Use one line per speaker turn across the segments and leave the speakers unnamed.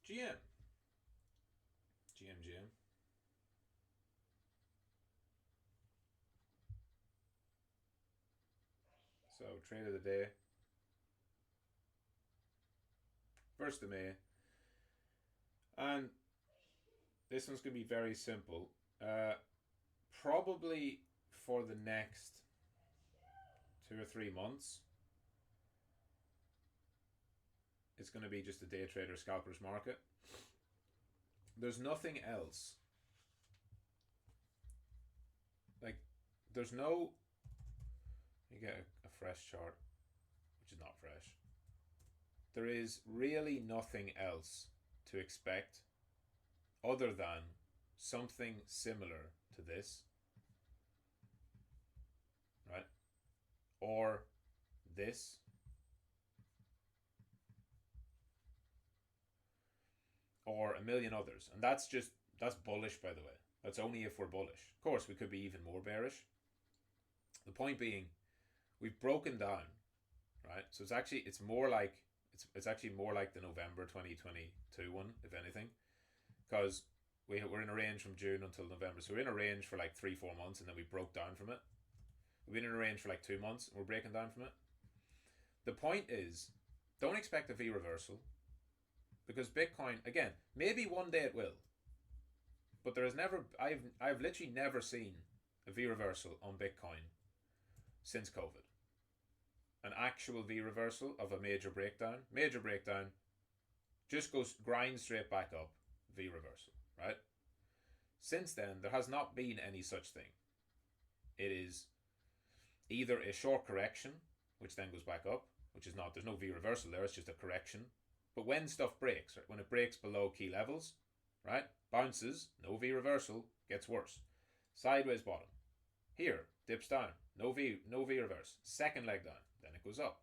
GM. GM. So, trade of the day. 1st of May. And this one's going to be very simple. Probably for the next 2 or 3 months, it's going to be just a day trader scalpers market. There's nothing else. Like, there's no. You get a fresh chart, which is not fresh. There is really nothing else to expect other than something similar to this, right? Or this, or a million others. And that's bullish, by the way. That's only if we're bullish. Of course, we could be even more bearish. The point being, we've broken down, right? So it's more like it's actually more like the November 2022 one, if anything, because we're in a range from June until November. So we're in a range for like 3-4 months, and then we broke down from it. We've been in a range for like 2 months, and we're breaking down from it. The point is, don't expect a V reversal, because Bitcoin, again, maybe one day it will, but there has never. I've literally never seen a V reversal on Bitcoin since COVID. An actual V reversal of a major breakdown, just goes grind straight back up, V reversal, right? Since then, there has not been any such thing. It is either a short correction, which then goes back up, which is not, there's no V reversal there, it's just a correction. But when stuff breaks, right, when it breaks below key levels, right, bounces, no V reversal, gets worse. Sideways bottom. Here, dips down, no V reverse. Second leg down, then it goes up.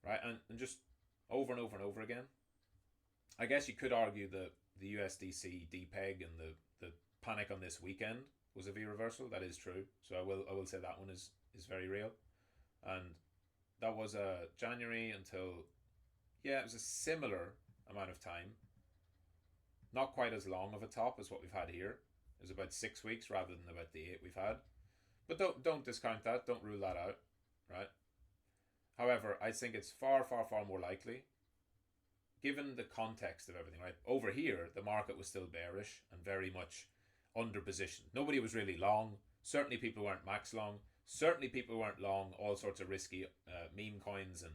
Right, and just over and over and over again. I guess you could argue that the USDC depeg and the panic on this weekend was a V reversal. That is true. So I will say that one is very real. And that was January until, yeah, it was a similar amount of time. Not quite as long of a top as what we've had here. It was about 6 weeks rather than about the 8 we've had. But don't discount that. Don't rule that out, right? However, I think it's far, far, far more likely, given the context of everything, right? Over here, the market was still bearish and very much under positioned. Nobody was really long. Certainly people weren't max long. Certainly people weren't long all sorts of risky meme coins, and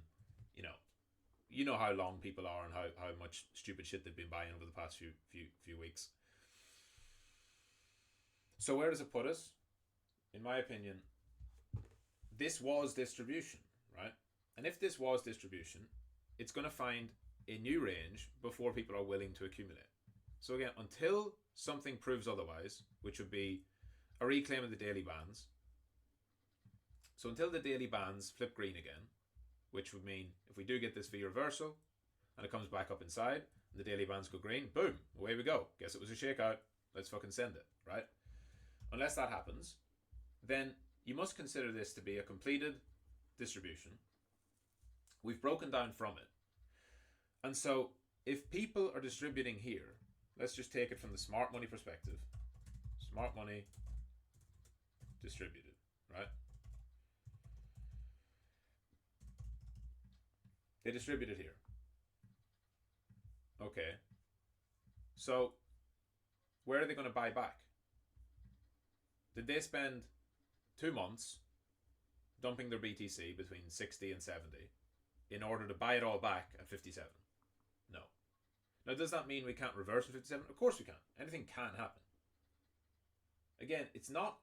you know how long people are and how much stupid shit they've been buying over the past few weeks. So where does it put us? In my opinion, this was distribution, right? And if this was distribution, it's going to find a new range before people are willing to accumulate. So again, until something proves otherwise, which would be a reclaim of the daily bands. So until the daily bands flip green again, which would mean if we do get this V reversal and it comes back up inside and the daily bands go green, boom, away we go. Guess it was a shakeout. Let's fucking send it, right? Unless that happens, then you must consider this to be a completed distribution. We've broken down from it. And so if people are distributing here, let's just take it from the smart money perspective. Smart money distributed, right? They distributed here. Okay. So where are they going to buy back? Did they spend 2 months dumping their BTC between 60 and 70 in order to buy it all back at 57? No. Now, does that mean we can't reverse at 57? Of course we can. Anything can happen. Again, it's not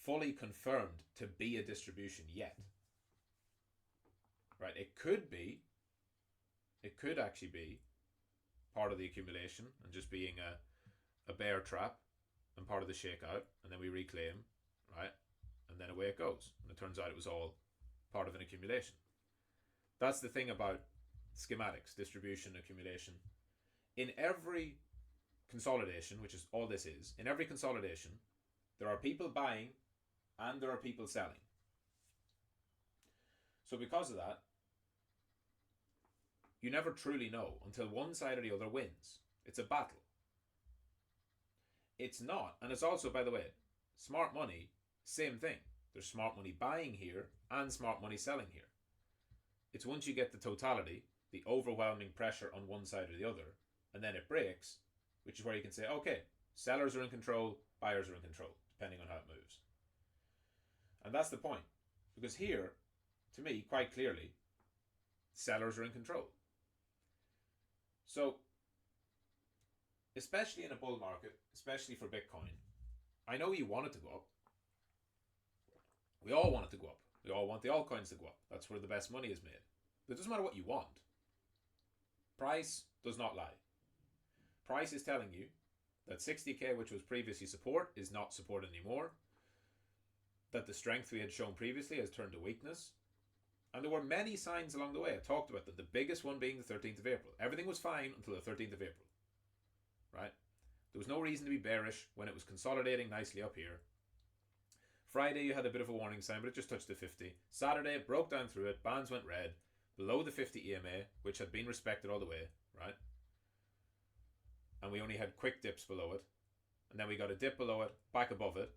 fully confirmed to be a distribution yet. Right? It could actually be part of the accumulation and just being a bear trap and part of the shakeout, and then we reclaim, right? And then away it goes. And it turns out it was all part of an accumulation. That's the thing about schematics, distribution, accumulation. In every consolidation, which is all this is, in every consolidation, there are people buying and there are people selling. So because of that, You never truly know until one side or the other wins. It's a battle. It's not, and it's also, by the way, smart money, same thing. There's smart money buying here and smart money selling here. It's once you get the totality, the overwhelming pressure on one side or the other, and then it breaks, which is where you can say, okay, sellers are in control, buyers are in control, depending on how it moves. And that's the point. Because here, to me, quite clearly, sellers are in control. So, especially in a bull market, especially for Bitcoin, I know you want it to go up. We all want it to go up. We all want the altcoins to go up. That's where the best money is made. But it doesn't matter what you want. Price does not lie. Price is telling you that 60k, which was previously support, is not support anymore. That the strength we had shown previously has turned to weakness. And there were many signs along the way. I talked about them. The biggest one being the 13th of April. Everything was fine until the 13th of April. Right? There was no reason to be bearish when it was consolidating nicely up here. Friday you had a bit of a warning sign, but it just touched the 50. Saturday it broke down through it. Bands went red. Below the 50 EMA, which had been respected all the way. Right? And we only had quick dips below it. And then we got a dip below it, back above it.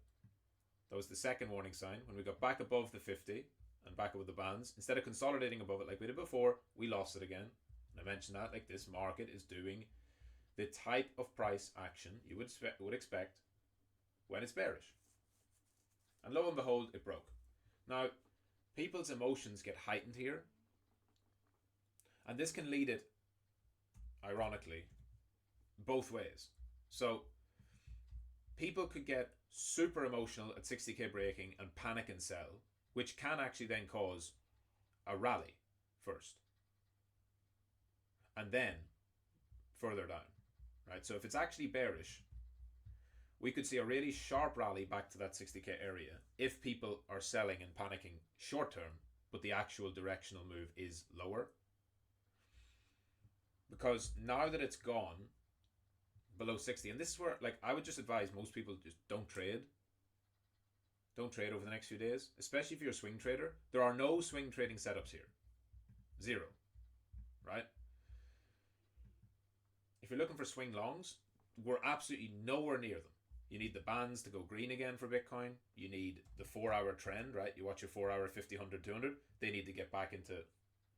That was the second warning sign. When we got back above the 50 and back above the bands, instead of consolidating above it like we did before, we lost it again. And I mentioned that, like, this market is doing the type of price action you would expect when it's bearish. And lo and behold, it broke. Now, people's emotions get heightened here. And this can lead it, ironically, both ways. So, people could get super emotional at 60k breaking and panic and sell, which can actually then cause a rally first. And then further down. Right? So if it's actually bearish, we could see a really sharp rally back to that 60k area if people are selling and panicking short term, but the actual directional move is lower. Because now that it's gone below 60, and this is where, like, I would just advise most people just don't trade. Don't trade over the next few days, especially if you're a swing trader. There are no swing trading setups here. Zero. Right? If you're looking for swing longs, we're absolutely nowhere near them. You need the bands to go green again for Bitcoin. You need the 4-hour trend, right? You watch your 4-hour 50, 100, 200. They need to get back into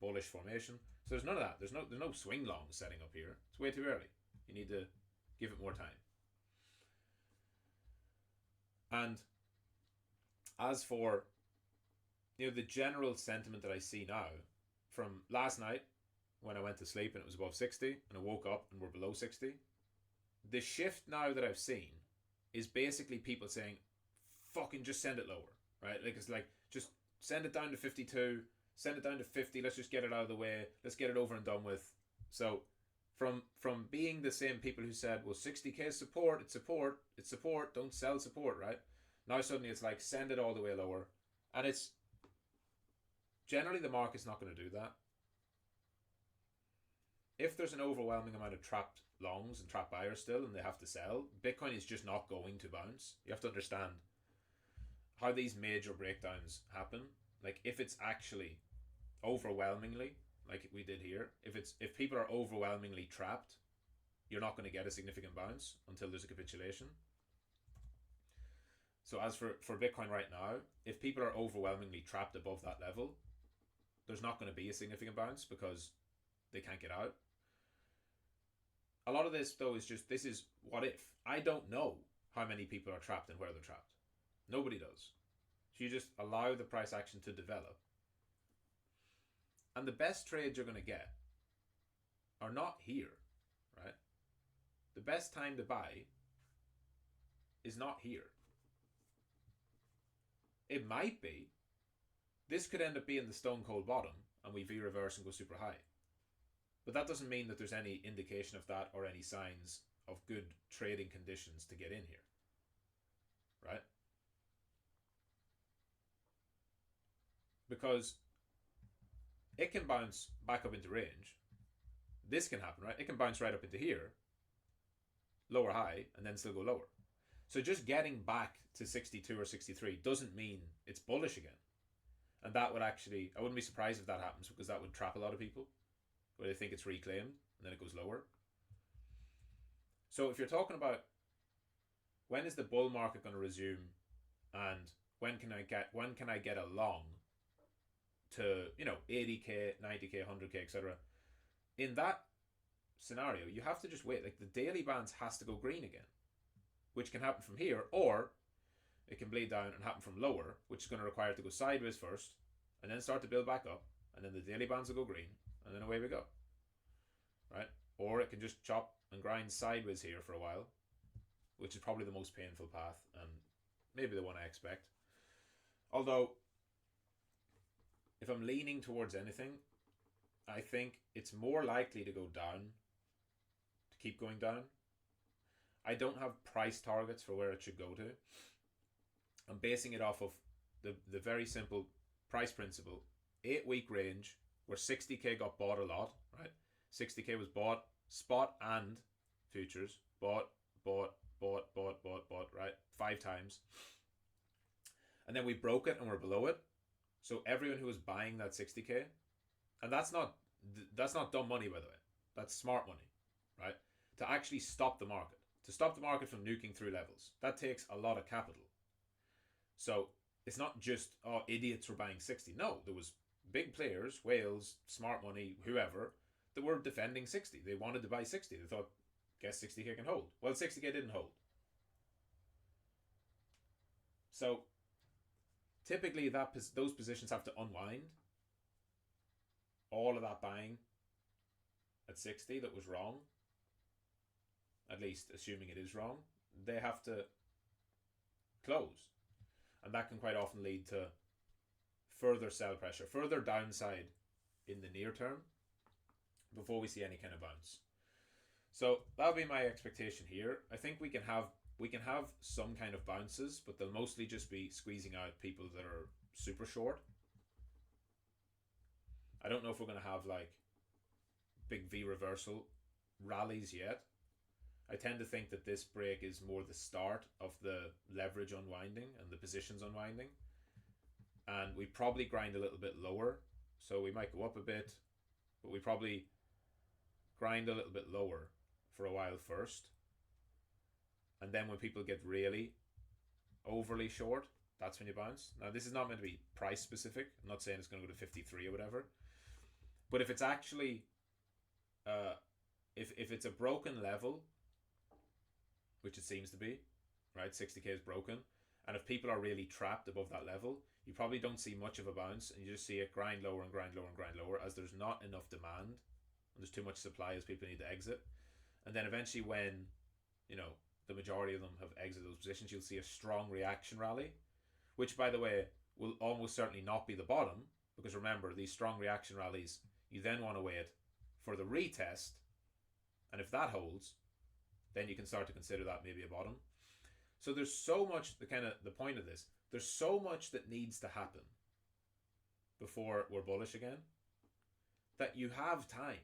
bullish formation. So there's none of that. There's no swing longs setting up here. It's way too early. You need to give it more time. And as for, the general sentiment that I see now from last night when I went to sleep and it was above 60 and I woke up and we're below 60, the shift now that I've seen is basically people saying, fucking just send it lower, right? Like, it's like, just send it down to 52, send it down to 50, let's just get it out of the way, let's get it over and done with. So from being the same people who said, well, 60k is support, it's support, don't sell support, right? Now suddenly it's like, send it all the way lower. And it's, generally the market's not going to do that. If there's an overwhelming amount of trapped longs and trapped buyers still and they have to sell, Bitcoin is just not going to bounce. You have to understand how these major breakdowns happen. Like, if it's actually overwhelmingly, like we did here, if people are overwhelmingly trapped, you're not going to get a significant bounce until there's a capitulation. So as for Bitcoin right now, if people are overwhelmingly trapped above that level, there's not going to be a significant bounce because they can't get out. A lot of this, though, is just, this is what if. I don't know how many people are trapped and where they're trapped. Nobody does. So you just allow the price action to develop. And the best trades you're going to get are not here, right? The best time to buy is not here. It might be. This could end up being the stone cold bottom and we V-reverse and go super high. But that doesn't mean that there's any indication of that or any signs of good trading conditions to get in here. Right? Because it can bounce back up into range. This can happen, right? It can bounce right up into here, lower high, and then still go lower. So just getting back to 62 or 63 doesn't mean it's bullish again. And that would actually, I wouldn't be surprised if that happens because that would trap a lot of people. where they think it's reclaimed, and then it goes lower. So if you're talking about when is the bull market going to resume, and when can I get a long to 80k, 90k, 100k, etc. In that scenario, you have to just wait. Like the daily bands has to go green again, which can happen from here, or it can bleed down and happen from lower, which is going to require it to go sideways first, and then start to build back up, and then the daily bands will go green, and then away we go. Right? Or it can just chop and grind sideways here for a while, which is probably the most painful path, and maybe the one I expect. Although, if I'm leaning towards anything, I think it's more likely to go down, to keep going down. I don't have price targets for where it should go to. I'm basing it off of the very simple price principle. 8-week range where 60k got bought a lot, right? 60k was bought, spot and futures. Bought, right? 5 times. And then we broke it and we're below it. So everyone who was buying that 60k, and that's not dumb money, by the way. That's smart money, right? To actually stop the market. To stop the market from nuking through levels. That takes a lot of capital. So it's not just, idiots were buying 60. No, there was big players, whales, smart money, whoever, that were defending 60. They wanted to buy 60. They thought, guess 60k can hold. Well, 60k didn't hold. So typically those positions have to unwind. All of that buying at 60 that was wrong, at least assuming it is wrong, they have to close. And that can quite often lead to further sell pressure, further downside in the near term before we see any kind of bounce. So that'll be my expectation here. I think we can have some kind of bounces, but they'll mostly just be squeezing out people that are super short. I don't know if we're going to have like big V reversal rallies yet. I tend to think that this break is more the start of the leverage unwinding and the positions unwinding. And we probably grind a little bit lower. So we might go up a bit, but we probably grind a little bit lower for a while first. And then when people get really overly short, that's when you bounce. Now, this is not meant to be price specific. I'm not saying it's going to go to 53 or whatever. But if it's actually, if it's a broken level, which it seems to be, right? 60k is broken. And if people are really trapped above that level, you probably don't see much of a bounce, and you just see it grind lower and grind lower and grind lower as there's not enough demand and there's too much supply as people need to exit. And then eventually when, the majority of them have exited those positions, you'll see a strong reaction rally, which, by the way, will almost certainly not be the bottom, because remember, these strong reaction rallies, you then want to wait for the retest, and if that holds, then you can start to consider that maybe a bottom. So there's so much, the point of this, there's so much that needs to happen before we're bullish again, that you have time.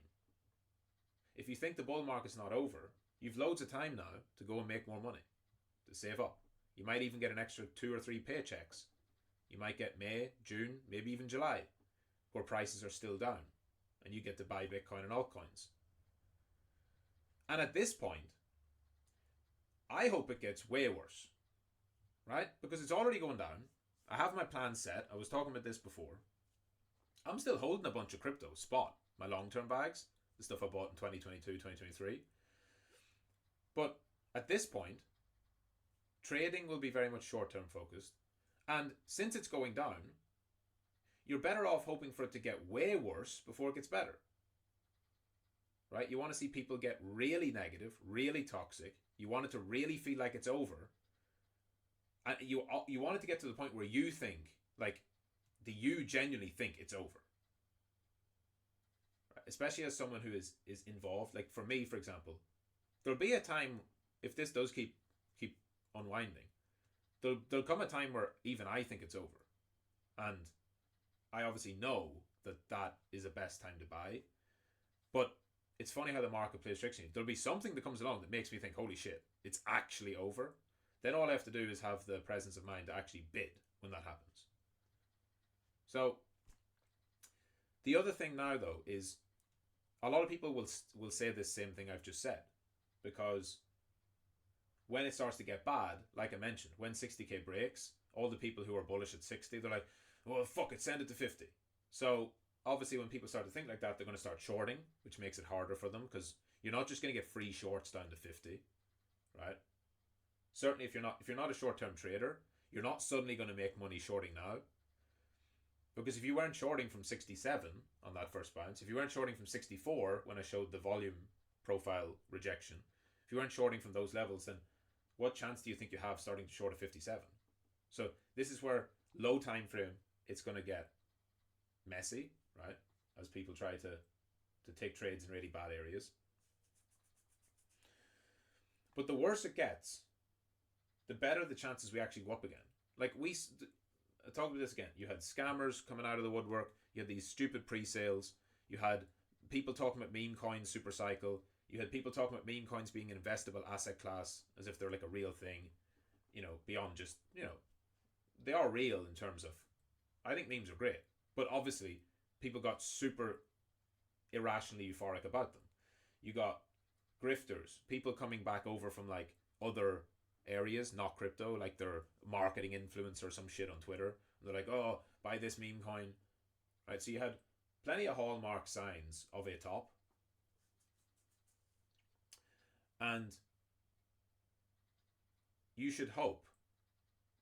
If you think the bull market's not over, you've loads of time now to go and make more money, to save up. You might even get an extra 2 or 3 paychecks. You might get May, June, maybe even July, where prices are still down, and you get to buy Bitcoin and altcoins. And at this point, I hope it gets way worse, right? Because it's already going down. I have my plan set. I was talking about this before. I'm still holding a bunch of crypto, spot, my long-term bags, the stuff I bought in 2022, 2023. But at this point, trading will be very much short-term focused. And since it's going down, you're better off hoping for it to get way worse before it gets better. Right? You want to see people get really negative, really toxic. You want it to really feel like it's over. And you want it to get to the point where you think, you genuinely think it's over. Right? Especially as someone who is involved. Like for me, for example, there'll be a time, if this does keep unwinding, there'll come a time where even I think it's over. And I obviously know that is the best time to buy. But it's funny how the market plays tricks on you. There'll be something that comes along that makes me think, holy shit, it's actually over. Then all I have to do is have the presence of mind to actually bid when that happens. So the other thing now, though, is a lot of people will say this same thing I've just said, because when it starts to get bad, like I mentioned, when 60k breaks, all the people who are bullish at 60, they're like, well, fuck it, send it to 50. So obviously, when people start to think like that, they're going to start shorting, which makes it harder for them, because you're not just going to get free shorts down to 50, right? Certainly, if you're not a short term trader, you're not suddenly going to make money shorting now, because if you weren't shorting from 67 on that first bounce, if you weren't shorting from 64 when I showed the volume profile rejection, if you weren't shorting from those levels, then what chance do you think you have starting to short at 57? So this is where low time frame it's going to get messy, right? As people try to take trades in really bad areas. But the worse it gets, the better the chances we actually go up again. Like I talked about this again. You had scammers coming out of the woodwork. You had these stupid pre-sales. You had people talking about meme coins super cycle. You had people talking about meme coins being an investable asset class as if they're like a real thing. Beyond just they are real in terms of. I think memes are great, but obviously people got super irrationally euphoric about them. You got grifters, people coming back over from like other areas, not crypto, like their marketing influence or some shit on Twitter. And they're like, oh, buy this meme coin. Right, so you had plenty of hallmark signs of a top. And you should hope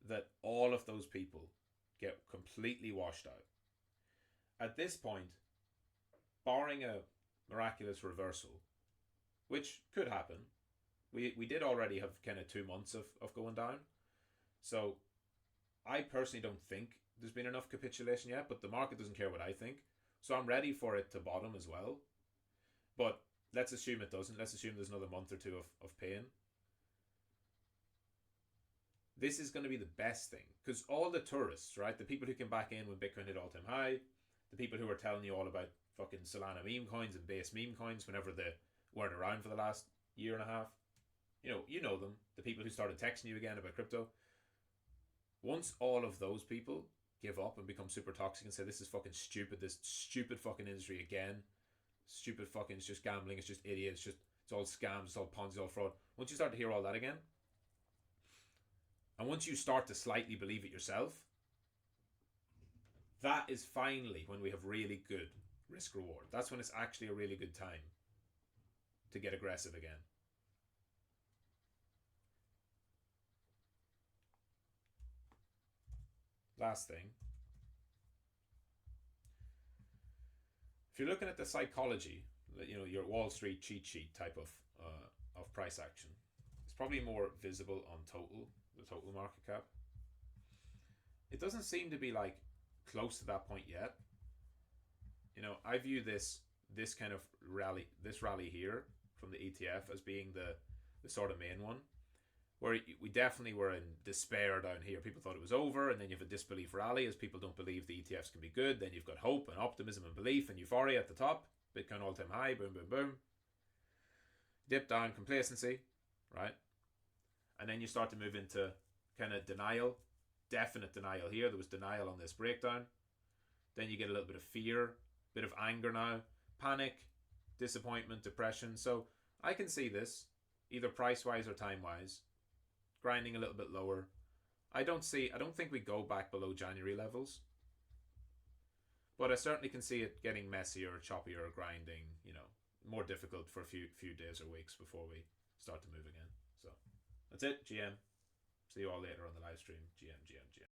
that all of those people get completely washed out. At this point, barring a miraculous reversal, which could happen, we did already have kind of 2 months of going down. So I personally don't think there's been enough capitulation yet, but the market doesn't care what I think. So I'm ready for it to bottom as well. But let's assume it doesn't. Let's assume there's another month or two of pain. This is going to be the best thing, because all the tourists, right, the people who came back in when Bitcoin hit all-time high, the people who were telling you all about fucking Solana meme coins and base meme coins whenever they weren't around for the last year and a half, you know them, the people who started texting you again about crypto. Once all of those people give up and become super toxic and say this is fucking stupid, this stupid fucking industry again, stupid fucking, it's just gambling, it's just idiots, it's all scams, it's all Ponzi, it's all fraud. Once you start to hear all that again, and once you start to slightly believe it yourself, that is finally when we have really good risk reward. That's when it's actually a really good time to get aggressive again. Last thing. If you're looking at the psychology, your Wall Street cheat sheet type of price action, it's probably more visible on the total market cap. It doesn't seem to be like close to that point yet. I view this kind of rally here from the ETF as being the sort of main one, where we definitely were in despair down here. People thought it was over, and then you have a disbelief rally as people don't believe the ETFs can be good. Then you've got hope and optimism and belief and euphoria at the top. Bitcoin all-time high, boom, boom, boom. Dip down, complacency, right? And then you start to move into kind of denial, definite denial here. There was denial on this breakdown. Then you get a little bit of fear, bit of anger now, panic, disappointment, depression. So I can see this, either price-wise or time-wise, grinding a little bit lower. I don't think we go back below January levels. But I certainly can see it getting messier, choppier, grinding, more difficult for a few days or weeks before we start to move again. So that's it, GM. See you all later on the live stream. GM, GM, GM.